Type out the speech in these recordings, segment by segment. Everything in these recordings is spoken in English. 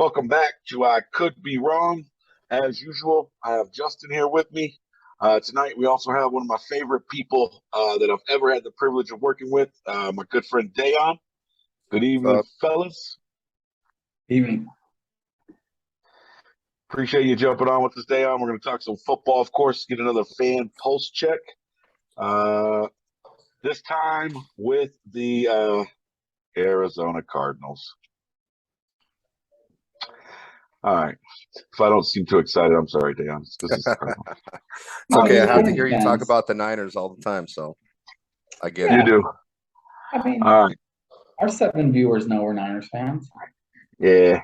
Welcome back to I Could Be Wrong. As usual, I have Justin here with me. Tonight, we also have one of my favorite people that I've ever had the privilege of working with, my good friend Dayon. Good evening, fellas. Evening. Appreciate you jumping on with us, Dayon. We're going to talk some football, of course, get another fan pulse check. This time with the Arizona Cardinals. All right. If I don't seem too excited, I'm sorry, Dan. This is It's okay. I have to hear you talk about the Niners all the time, so I get it. You do. I mean, All right. our 7 viewers know we're Niners fans. Yeah.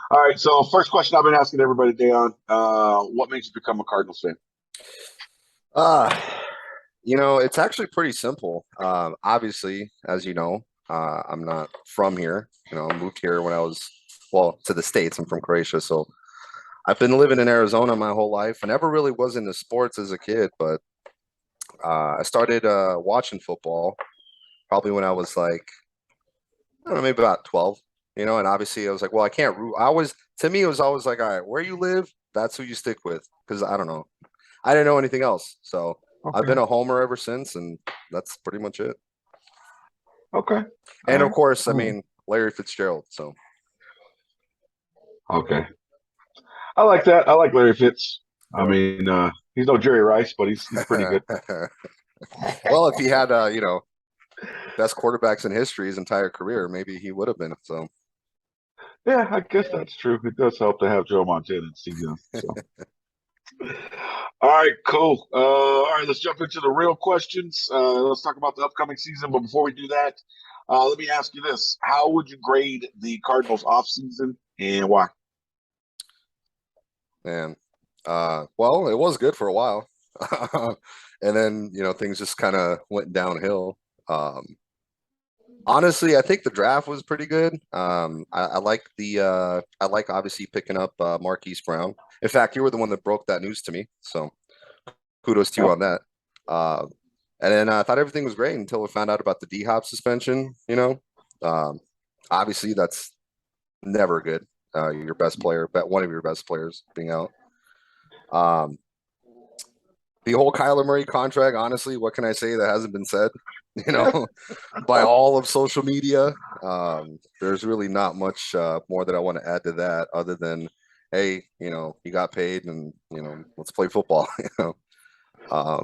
All right. So first question I've been asking everybody, Dayon, what makes you become a Cardinals fan? It's actually pretty simple. Obviously, as you know, I'm not from here. I moved here when I was to the States. I'm from Croatia, so I've been living in Arizona my whole life. I never really was into sports as a kid, but I started watching football probably when I was like, I don't know, maybe about 12, and obviously I was like, well, I can't root. To me, it was always like, all right, where you live, that's who you stick with. Because I don't know. I didn't know anything else. So I've been a homer ever since, and that's pretty much it. Okay. And of course, I mean, Larry Fitzgerald, so. Okay. I like that. I like Larry Fitz. I mean, he's no Jerry Rice, but he's pretty good. Well, if he had, best quarterbacks in history his entire career, maybe he would have been. So, yeah, I guess that's true. It does help to have Joe Montana and Steve Young. So. All right, cool. All right, let's jump into the real questions. Let's talk about the upcoming season. But before we do that, let me ask you this: how would you grade the Cardinals' offseason and why? Man, well, it was good for a while, and then things just kind of went downhill. Honestly, I think the draft was pretty good. I like obviously picking up Marquise Brown. In fact, you were the one that broke that news to me, so kudos to you on that. And then I thought everything was great until we found out about the D-Hop suspension. Obviously that's never good. Your best player, one of your best players being out. The whole Kyler Murray contract, honestly, what can I say that hasn't been said? By all of social media. There's really not much more that I want to add to that other than, hey, you got paid and, let's play football. I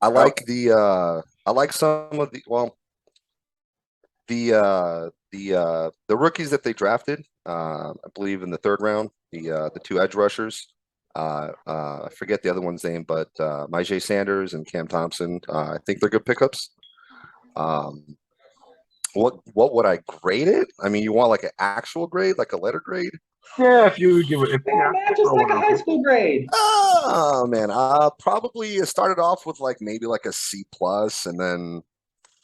like some of the rookies that they drafted. I believe in the 3rd round, the 2 edge rushers. I forget the other one's name, but Myjai Sanders and Cam Thompson. I think they're good pickups. What would I grade it? I mean, you want like an actual grade, like a letter grade? Yeah, if you give it, just like a high school grade. Oh man, probably started off with like maybe like a C plus, and then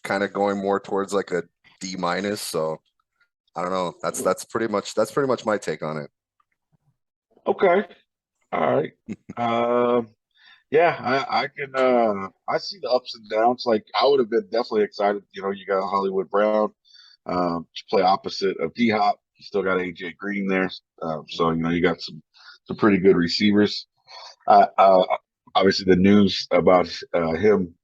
kind of going more towards like a D minus. So I don't know. That's pretty much my take on it. Okay. All right. Yeah, I can. I see the ups and downs. Like I would have been definitely excited. You got Hollywood Brown to play opposite of D Hop. You still got AJ Green there, so you got some pretty good receivers. Obviously, the news about him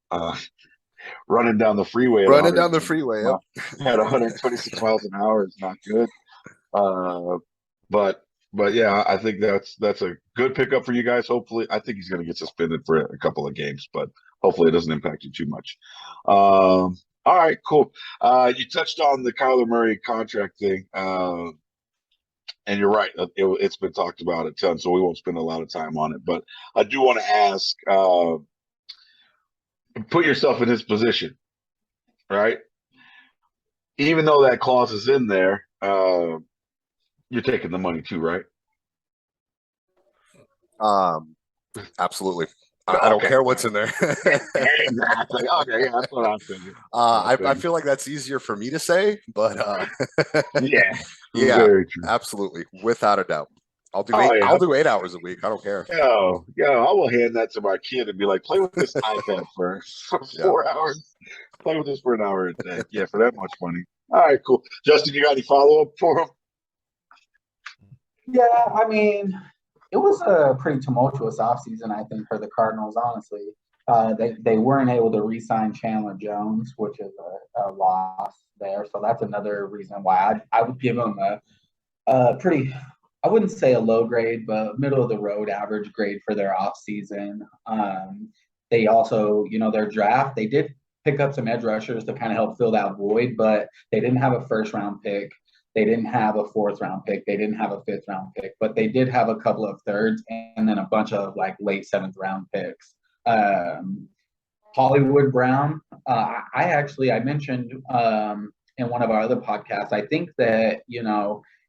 running down the freeway. Yep. At 126 miles an hour is not good. But yeah, I think that's a good pickup for you guys. Hopefully, I think he's going to get suspended for a couple of games, but hopefully it doesn't impact you too much. All right, cool. You touched on the Kyler Murray contract thing, and you're right. It's been talked about a ton, so we won't spend a lot of time on it. But I do want to ask, put yourself in his position, right? Even though that clause is in there, you're taking the money too, right? Absolutely. I don't care what's in there. Exactly. Okay, yeah, that's what I'm thinking. I feel like that's easier for me to say, but yeah, very true. Absolutely, without a doubt. I'll do 8 hours a week. I don't care. I will hand that to my kid and be like, play with this iPad for 4 hours. Play with this for an hour a day. Yeah, for that much money. All right, cool. Justin, you got any follow-up for him? Yeah, I mean, it was a pretty tumultuous offseason, I think, for the Cardinals, honestly. They weren't able to re-sign Chandler Jones, which is a loss there. So that's another reason why I would give them a pretty, I wouldn't say a low grade, but middle of the road average grade for their offseason. They also, their draft, they did pick up some edge rushers to kind of help fill that void, but they didn't have a first round pick. They didn't have a fourth round pick. They didn't have a fifth round pick, but they did have a couple of thirds and then a bunch of like late seventh round picks. Um, Hollywood Brown, I mentioned in one of our other podcasts, I think that,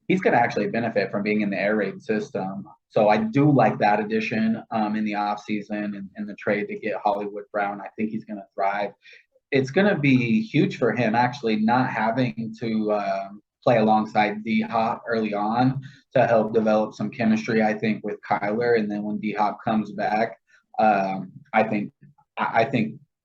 he's going to actually benefit from being in the air raid system. So I do like that addition in the offseason and the trade to get Hollywood Brown. I think he's going to thrive. It's going to be huge for him actually not having to play alongside D Hop early on to help develop some chemistry, I think, with Kyler. And then when D Hop comes back, I think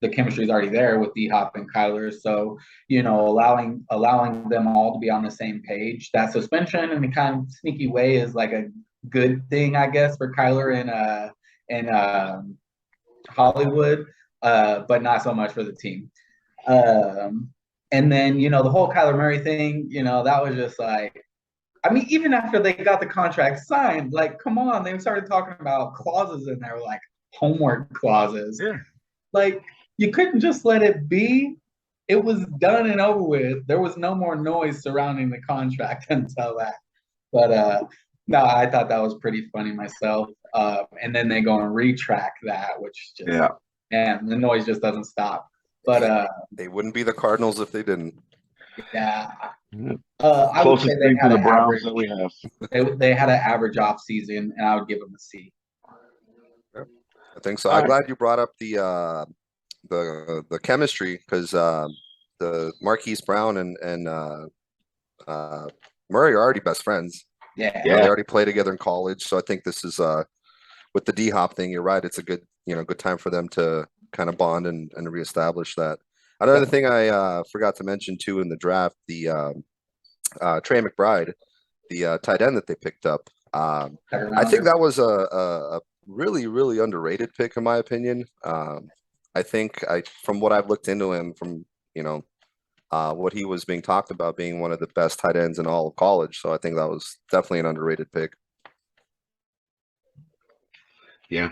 the chemistry is already there with D Hop and Kyler. So, allowing them all to be on the same page. That suspension in a kind of sneaky way is like a good thing, I guess, for Kyler and Hollywood, but not so much for the team. And then, the whole Kyler Murray thing, that was just like, I mean, even after they got the contract signed, like, come on, they started talking about clauses in there, like homework clauses. Yeah. Like, you couldn't just let it be. It was done and over with. There was no more noise surrounding the contract until that. But no, I thought that was pretty funny myself. And then they go and retract that, which just man, the noise just doesn't stop. But they wouldn't be the Cardinals if they didn't. Yeah. I would say they had the Browns that we have. They had an average off season, and I would give them a C. I think so. I'm glad you brought up the chemistry because the Marquise Brown and Murray are already best friends. Yeah, they already play together in college, so I think this is with the D Hop thing. You're right; it's a good good time for them to kind of bond and reestablish that. Another thing I forgot to mention too in the draft, the Trey McBride, the tight end that they picked up. I think that was a really, really underrated pick in my opinion. I think from what I've looked into him, from what he was being talked about being one of the best tight ends in all of college. So I think that was definitely an underrated pick. Yeah.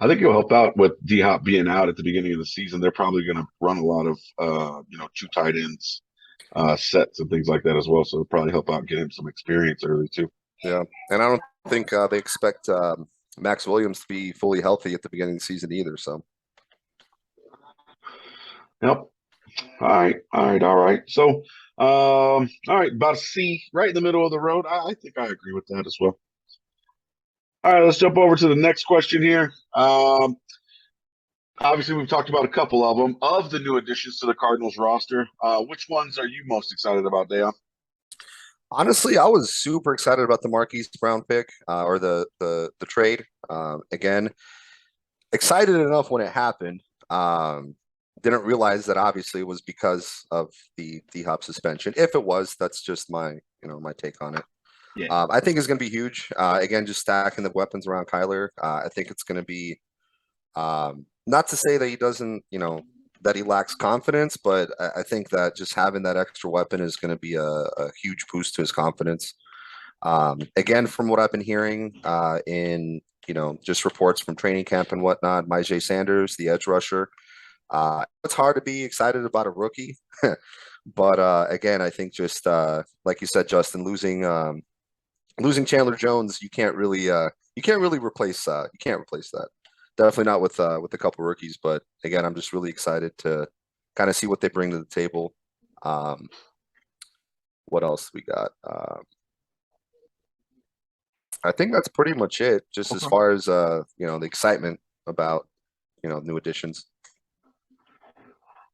I think it'll help out with D Hop being out at the beginning of the season. They're probably going to run a lot of two tight ends sets and things like that as well. So it'll probably help out get him some experience early too. Yeah, and I don't think they expect Max Williams to be fully healthy at the beginning of the season either. So. Yep. All right. So, all right, about a C, right in the middle of the road. I think I agree with that as well. All right, let's jump over to the next question here. Obviously, we've talked about a couple of them. Of the new additions to the Cardinals roster, which ones are you most excited about, Dale? Honestly, I was super excited about the Marquise Brown pick or the trade. Again, excited enough when it happened. Didn't realize that obviously it was because of the D-Hop suspension. If it was, that's just my my take on it. Yeah. I think it's going to be huge. Again, just stacking the weapons around Kyler. I think it's going to be not to say that he doesn't, that he lacks confidence, but I think that just having that extra weapon is going to be a huge boost to his confidence. Again, from what I've been hearing in, just reports from training camp and whatnot, Myjai Sanders, the edge rusher, it's hard to be excited about a rookie, but again, I think just like you said, Justin, losing Chandler Jones, you can't really replace that. Definitely not with a couple rookies, but again, I'm just really excited to kind of see what they bring to the table. What else we got? I think that's pretty much it. Just as far as the excitement about new additions.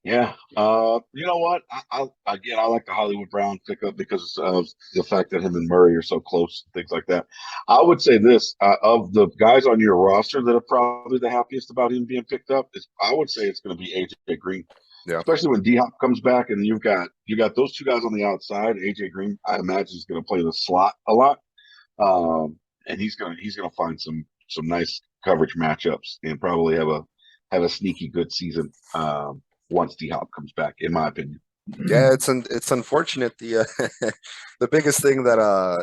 Yeah. You know what? I like the Hollywood Brown pickup because of the fact that him and Murray are so close, things like that. I would say this, of the guys on your roster that are probably the happiest about him being picked up I would say it's going to be AJ Green. Yeah. Especially when D-Hop comes back and you got those two guys on the outside. AJ Green, I imagine, is going to play the slot a lot. And he's gonna find some nice coverage matchups and probably have a sneaky good season once D Hop comes back, in my opinion. Yeah, it's unfortunate. The the biggest thing that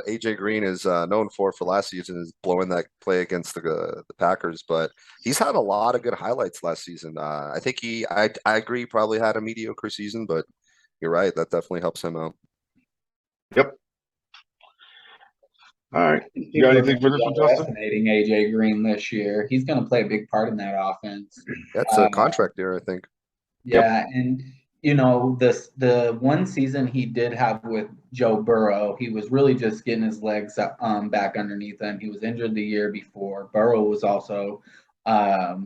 AJ Green is known for last season is blowing that play against the Packers, but he's had a lot of good highlights last season. I think I agree, probably had a mediocre season, but you're right, that definitely helps him out. Yep. All right. You got People are anything going for to this be one, Justin? underestimating AJ Green this year. He's going to play a big part in that offense. That's a Uh, contract there, I think. Yep. Yeah, and the one season he did have with Joe Burrow, he was really just getting his legs back underneath him. He was injured the year before. Burrow was also a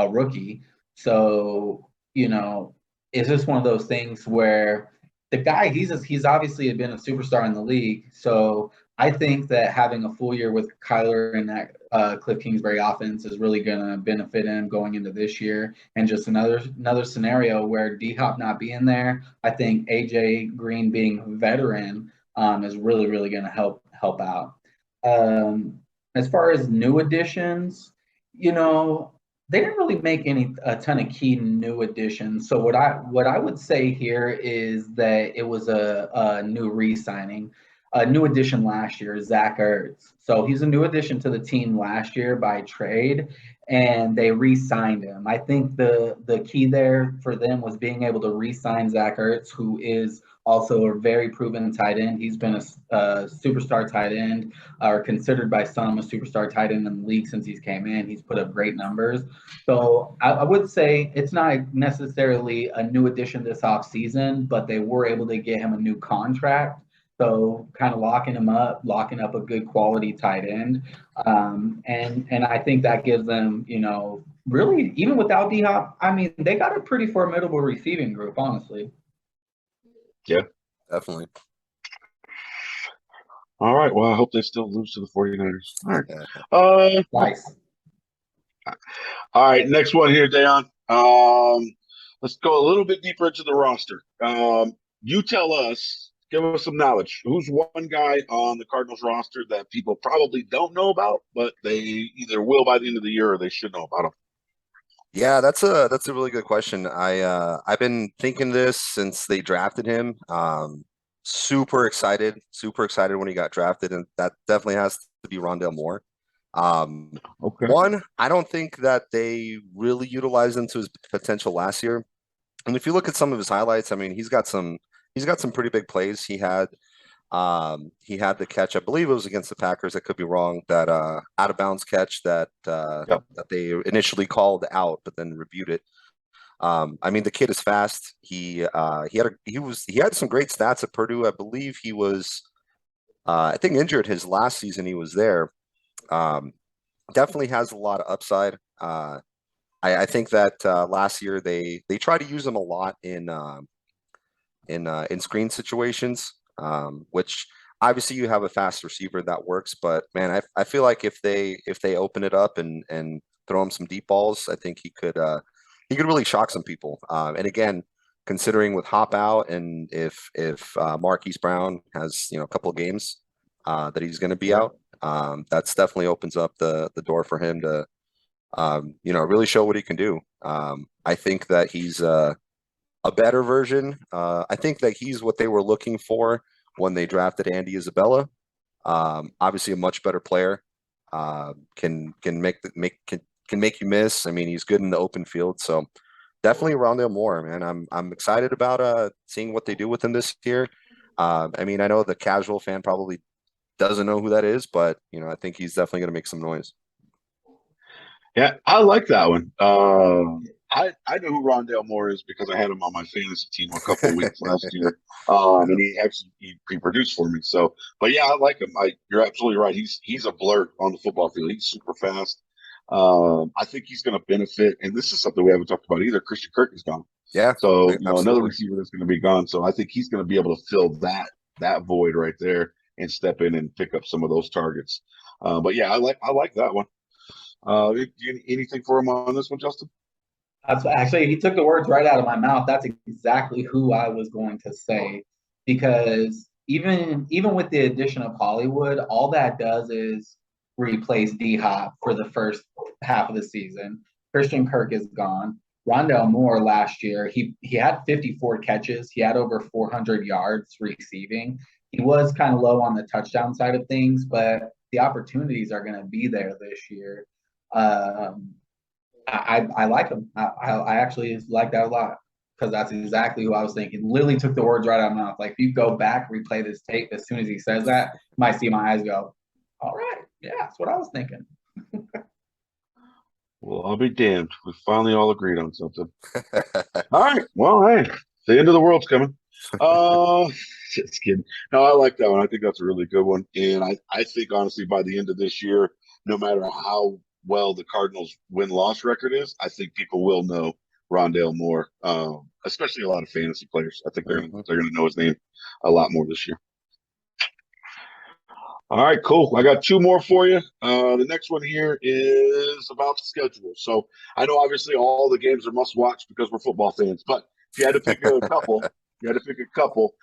rookie, so it's just one of those things where the guy he's obviously been a superstar in the league. So I think that having a full year with Kyler and that Cliff Kingsbury offense is really going to benefit him going into this year. And just another scenario where D Hop not being there, I think AJ Green being a veteran is really going to help out. As far as new additions, you know, they didn't really make a ton of key new additions. So what I would say here is that it was a new re-signing. A new addition last year, Zach Ertz. So he's a new addition to the team last year by trade, and they re-signed him. I think the key there for them was being able to re-sign Zach Ertz, who is also a very proven tight end. He's been a superstar tight end, or considered by some a superstar tight end in the league since he's came in. He's put up great numbers. So I would say it's not necessarily a new addition this offseason, but they were able to get him a new contract. So kind of locking up a good quality tight end, and I think that gives them, really even without D Hop, I mean they got a pretty formidable receiving group, honestly. Yeah. Definitely. All right. Well, I hope they still lose to the 49ers. All right. Nice. All right. Next one here, Dayon. Let's go a little bit deeper into the roster. You tell us, give us some knowledge. Who's one guy on the Cardinals roster that people probably don't know about, but they either will by the end of the year or they should know about him? Yeah, that's a really good question. I've been thinking this since they drafted him. Super excited when he got drafted, and that definitely has to be Rondale Moore. Okay. One, I don't think that they really utilized him to his potential last year. And if you look at some of his highlights, I mean, he's got some pretty big plays. He had the catch, I believe it was against the Packers, I could be wrong, that out of bounds catch that Yep. that they initially called out, but then reviewed it. I mean, the kid is fast. He had some great stats at Purdue. I believe he was I think injured his last season he was there. Definitely has a lot of upside. I think that last year they tried to use him a lot in screen situations, which obviously you have a fast receiver that works, but man, I feel like if they open it up and throw him some deep balls, I think he could really shock some people. And again, considering with Hop out and if Marquise Brown has a couple of games that he's going to be out, that's definitely opens up the door for him to really show what he can do. I think that he's a better version. I think that he's what they were looking for when they drafted Andy Isabella. Obviously, a much better player. Can make you miss. I mean, he's good in the open field. So definitely Rondale Moore, man. I'm excited about seeing what they do with him this year. I mean, I know the casual fan probably doesn't know who that is, but I think he's definitely going to make some noise. Yeah, I like that one. I know who Rondale Moore is because I had him on my fantasy team a couple of weeks last year, and he produced for me. So, but yeah, I like him. You're absolutely right. He's a blur on the football field. He's super fast. I think he's going to benefit, and this is something we haven't talked about either. Christian Kirk is gone, Yeah. so Absolutely. another receiver that's going to be gone. So I think he's going to be able to fill that void right there and step in and pick up some of those targets. But yeah, I like that one. Anything for him on this one, Justin? Actually, he took the words right out of my mouth. That's exactly who I was going to say, because even with the addition of Hollywood, all that does is replace D Hop for the first half of the season. Christian Kirk is gone. Rondell Moore last year, he had 54 catches. He had over 400 yards receiving. He was kind of low on the touchdown side of things, but the opportunities are going to be there this year. I like him. I actually like that a lot because that's exactly who I was thinking. Literally took the words right out of my mouth. Like, if you go back, replay this tape, as soon as he says that, you might see my eyes go, all right, yeah, that's what I was thinking. Well, I'll be damned. We finally all agreed on something. All right. Well, hey, the end of the world's coming. Just kidding. No, I like that one. I think that's a really good one. And I think, honestly, by the end of this year, no matter how well the Cardinals win-loss record is, I think people will know Rondale Moore, especially a lot of fantasy players. I think they're gonna know his name a lot more this year. All right, cool. I got two more for you. The next one here is about the schedule. So I know obviously all the games are must watch because we're football fans, but if you had to pick a couple,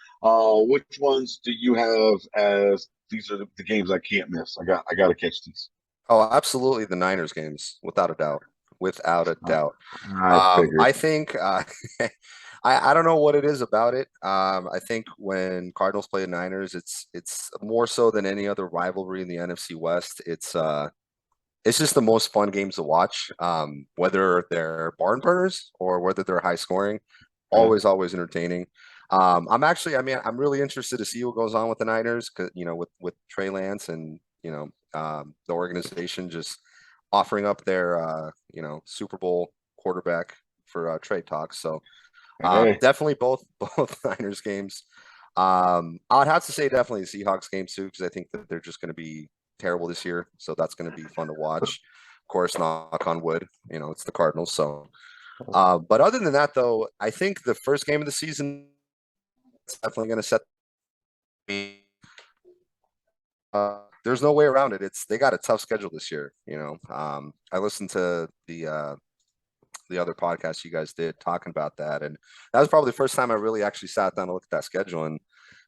which ones do you have as these are the games I can't miss? I got to catch these. Oh, absolutely, the Niners games, without a doubt. Without a doubt. I think I don't know what it is about it. I think when Cardinals play the Niners, it's more so than any other rivalry in the NFC West. It's just the most fun games to watch. Whether they're barn burners or whether they're high scoring, always entertaining. I'm really interested to see what goes on with the Niners, because with Trey Lance and the organization just offering up their Super Bowl quarterback for trade talks. So definitely both Niners games. I'd have to say definitely the Seahawks games too, because I think that they're just going to be terrible this year. So that's going to be fun to watch. Of course, knock on wood, it's the Cardinals. So, but other than that, though, I think the first game of the season is definitely going to set me. There's no way around it. They got a tough schedule this year. I listened to the other podcast you guys did talking about that, and that was probably the first time I really actually sat down to look at that schedule. And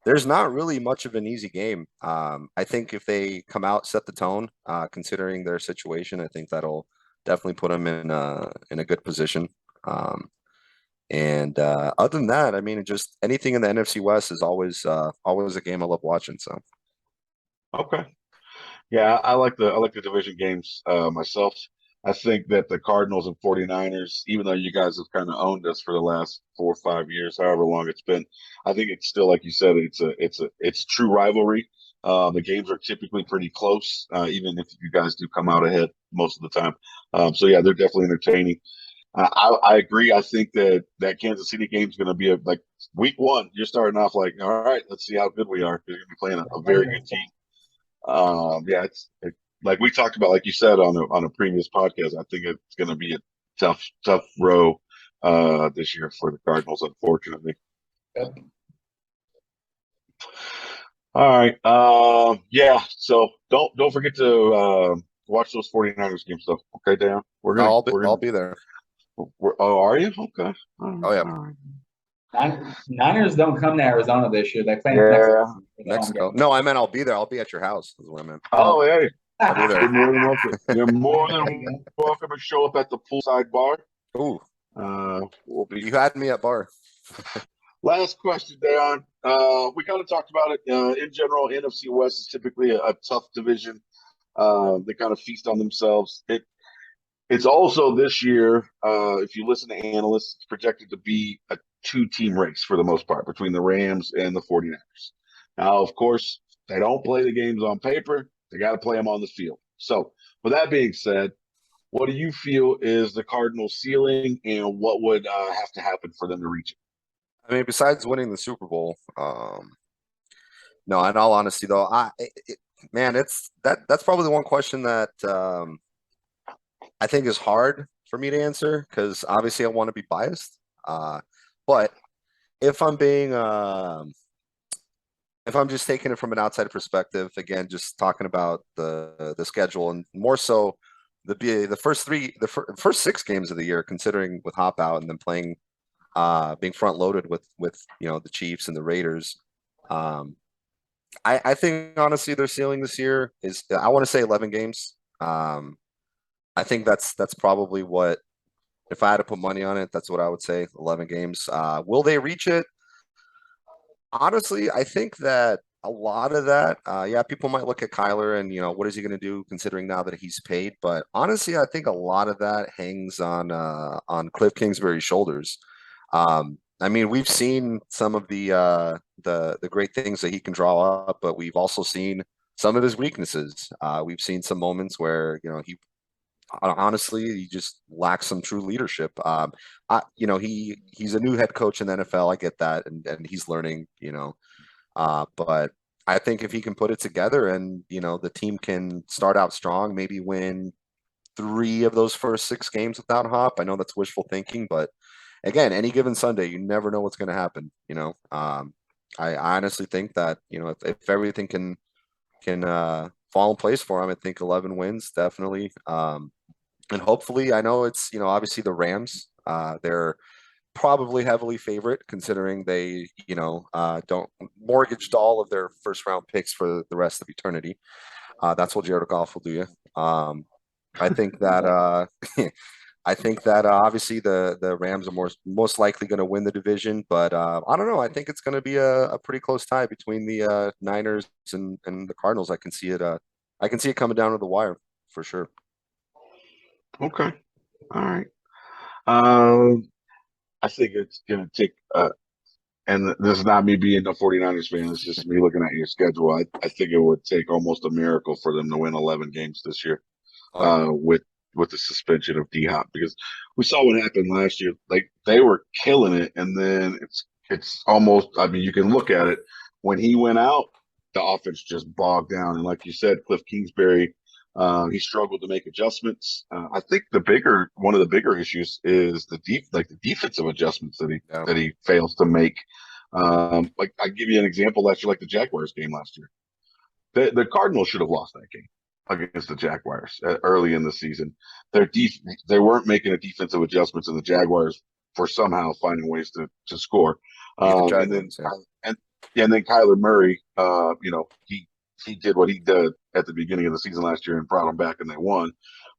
there's not really much of an easy game. I think if they come out, set the tone, considering their situation, I think that'll definitely put them in a good position. And other than that, I mean, just anything in the NFC West is always a game I love watching. So. Okay. Yeah, I like the division games myself. I think that the Cardinals and 49ers, even though you guys have kind of owned us for the last 4 or 5 years, however long it's been, I think it's still, like you said, it's true rivalry. The games are typically pretty close, even if you guys do come out ahead most of the time. So yeah, they're definitely entertaining. I agree. I think that Kansas City game is going to be like week one. You're starting off like, all right, let's see how good we are. You're going to be playing a very good team. Yeah, it's like we talked about, like you said on a previous podcast. I think it's going to be a tough row this year for the Cardinals, unfortunately. Yep. All right. Yeah. So don't forget to watch those 49ers games, though. Okay, Dan. I'll be there. Are you? Okay. Oh yeah. All right. Niners don't come to Arizona this year. They play Mexico. No, I meant I'll be there. I'll be at your house, is what I meant. Oh, hey. I'll be there. You're more than welcome. You're more than welcome to show up at the poolside bar. Ooh. You had me at bar. Last question, Dayon. We kind of talked about it. In general, NFC West is typically a tough division. They kind of feast on themselves. It's also this year, if you listen to analysts, it's projected to be a 2-team race for the most part between the Rams and the 49ers. Now, of course, they don't play the games on paper. They got to play them on the field. So, with that being said, what do you feel is the Cardinals' ceiling, and what would have to happen for them to reach it? I mean, besides winning the Super Bowl, no, in all honesty, though, that's probably the one question that I think is hard for me to answer, because obviously I want to be biased. But if I'm just taking it from an outside perspective, again, just talking about the schedule, and more so the first 6 games of the year, considering with Hop out and then playing, being front loaded with the Chiefs and the Raiders. I think honestly their ceiling this year is, I want to say 11 games. I think that's probably what, if I had to put money on it, that's what I would say. 11 games. Will they reach it? Honestly, I think that a lot of that, yeah, people might look at Kyler and, what is he going to do considering now that he's paid? But honestly, I think a lot of that hangs on Cliff Kingsbury's shoulders. I mean, we've seen some of the great things that he can draw up, but we've also seen some of his weaknesses. We've seen some moments where, he honestly, he just lacks some true leadership. He's a new head coach in the NFL. I get that, and he's learning. But I think if he can put it together, and the team can start out strong, maybe win 3 of those first 6 games without Hop. I know that's wishful thinking, but again, any given Sunday, you never know what's going to happen. I honestly think that if everything can fall in place for him, I think 11 wins definitely. And hopefully, I know it's, obviously the Rams, they're probably heavily favorite considering they, don't mortgaged all of their first round picks for the rest of eternity. That's what Jared Goff will do you. I think that obviously the Rams are most likely going to win the division, but I don't know. I think it's going to be a pretty close tie between the Niners and the Cardinals. I can see it. I can see it coming down to the wire for sure. Okay. All right. Um, I think it's going to take, and this is not me being a 49ers fan, it's just me looking at your schedule. I think it would take almost a miracle for them to win 11 games this year, Oh, yeah. with the suspension of D-Hop, because we saw what happened last year. Like, they were killing it, and then it's almost, I mean, you can look at it. When he went out, the offense just bogged down. And like you said, Cliff Kingsbury, he struggled to make adjustments. I think one of the bigger issues is the defensive adjustments Yeah. that he fails to make. Like, I give you an example last year, like the Jaguars game last year. The Cardinals should have lost that game against the Jaguars early in the season. They weren't making a defensive adjustments, and the Jaguars were somehow finding ways to score. Beat the And then Jaguars, yeah. and then Kyler Murray, he did what he did at the beginning of the season last year and brought them back, and they won.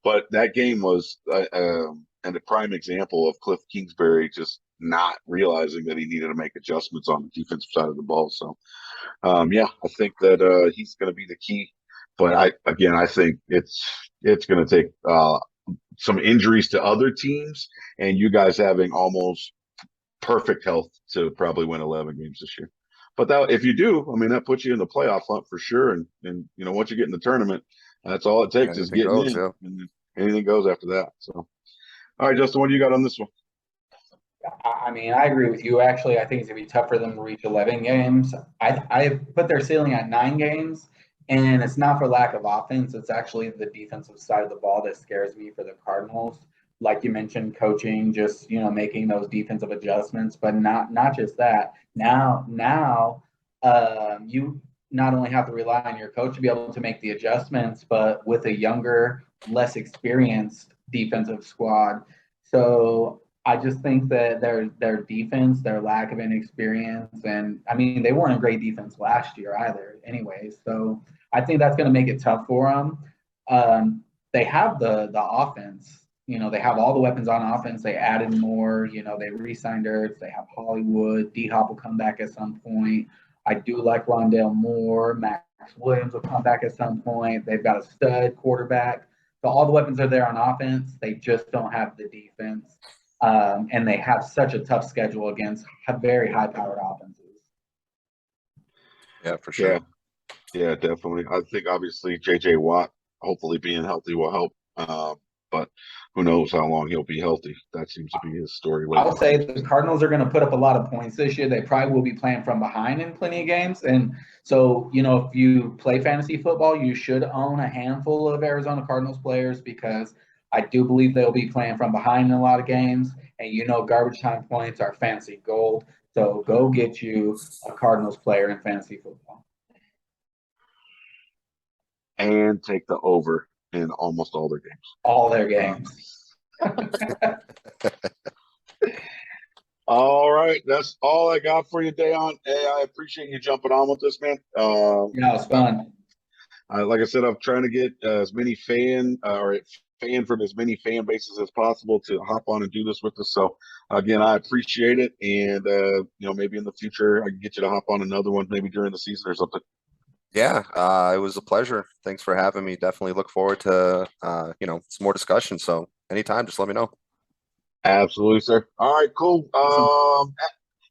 But that game was and a prime example of Cliff Kingsbury just not realizing that he needed to make adjustments on the defensive side of the ball. So, yeah, I think that he's going to be the key. But I think it's going to take some injuries to other teams, and you guys having almost perfect health to probably win 11 games this year. But if you do, I mean, that puts you in the playoff hunt for sure. And once you get in the tournament, that's all it takes is Anything getting goes, in, yeah. and anything goes after that. So, all right, Justin, what do you got on this one? I mean, I agree with you. Actually, I think it's gonna be tough for them to reach 11 games. I put their ceiling at 9 games, and it's not for lack of offense. It's actually the defensive side of the ball that scares me for the Cardinals. Like you mentioned, coaching, just making those defensive adjustments, but not just that. Now, you not only have to rely on your coach to be able to make the adjustments, but with a younger, less experienced defensive squad. So I just think that their defense, their lack of inexperience, and I mean they weren't a great defense last year either, anyway. So I think that's going to make it tough for them. They have the offense. They have all the weapons on offense. They added more. They re-signed Ertz. They have Hollywood. D Hop will come back at some point. I do like Rondale Moore. Max Williams will come back at some point. They've got a stud quarterback. So all the weapons are there on offense. They just don't have the defense. And they have such a tough schedule against very high-powered offenses. Yeah, for sure. Yeah, definitely. I think obviously J.J. Watt, hopefully being healthy will help. But who knows how long he'll be healthy? That seems to be his story. I'll say the Cardinals are going to put up a lot of points this year. They probably will be playing from behind in plenty of games. And so, if you play fantasy football, you should own a handful of Arizona Cardinals players because I do believe they'll be playing from behind in a lot of games. And garbage time points are fantasy gold. So go get you a Cardinals player in fantasy football. And take the over in almost all their games. All their games. All right, that's all I got for you, Dayon. Hey, I appreciate you jumping on with this, man. Yeah, it's fun. Like I said, I'm trying to get as many fan from as many fan bases as possible to hop on and do this with us. So again, I appreciate it, and maybe in the future I can get you to hop on another one, maybe during the season or something. Yeah, it was a pleasure. Thanks for having me. Definitely look forward to some more discussion. So anytime, just let me know. Absolutely, sir. All right, cool. Awesome.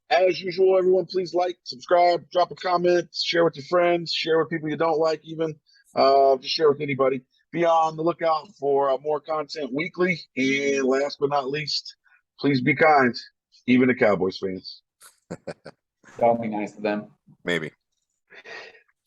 As usual, everyone, please like, subscribe, drop a comment, share with your friends, share with people you don't like, even just share with anybody. Be on the lookout for more content weekly. And last but not least, please be kind, even to Cowboys fans. Don't be nice to them. Maybe.